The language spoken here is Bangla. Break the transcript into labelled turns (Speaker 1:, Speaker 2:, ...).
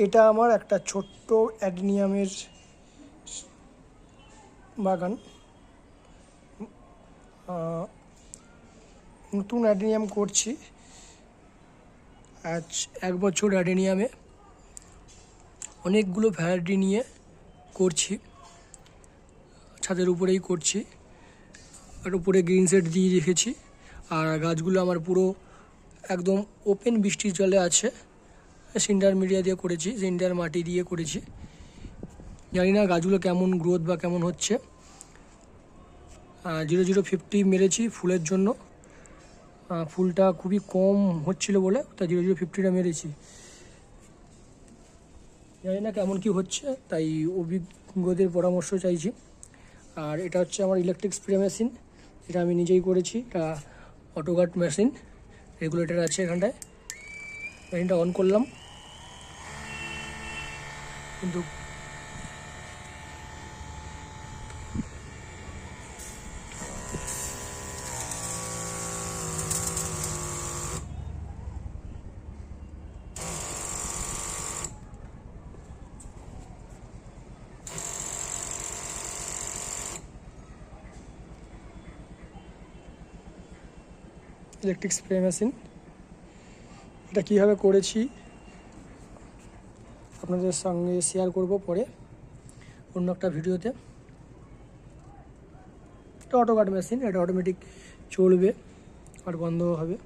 Speaker 1: এটা আমার একটা ছোট্ট অ্যাডিনিয়ামের বাগান। নতুন অ্যাডিনিয়াম করছি, আজ 1 বছর অ্যাডিনিয়ামে অনেকগুলো ভ্যারাইটি নিয়ে করছি, ছাদের উপরেই করছি। আর উপরে গ্রিন সেট দিয়ে রেখেছি, আর গাছগুলো আমার পুরো একদম ওপেন বৃষ্টির জলে আছে। সিন্ডার মিডিয়া দিয়ে করেছি, সিন্ডার মাটি দিয়ে করেছি। জানি না গাছগুলো কেমন গ্রোথ বা কেমন হচ্ছে। 0050 মেরেছি ফুলের জন্য, ফুলটা খুবই কম হচ্ছিল বলে তাই 0050টা মেরেছি। জানি না কেমন কি হচ্ছে, তাই অভিজ্ঞদের পরামর্শ চাইছি। আর এটা হচ্ছে আমার ইলেকট্রিক স্প্রে মেশিন, এটা আমি নিজেই করেছি। এটা অটোগার্ড মেশিন, রেগুলেটর আছে এখানটায়। মেশিনটা অন করলাম, কিন্তু ইলেকট্রিক স্প্রে মেশিন এটা কীভাবে করেছি আপনাদের সঙ্গে শেয়ার করব পরে অন্য একটা ভিডিওতে। এটা অটোকাট মেশিন, এটা অটোমেটিক চলবে আর বন্ধ হবে।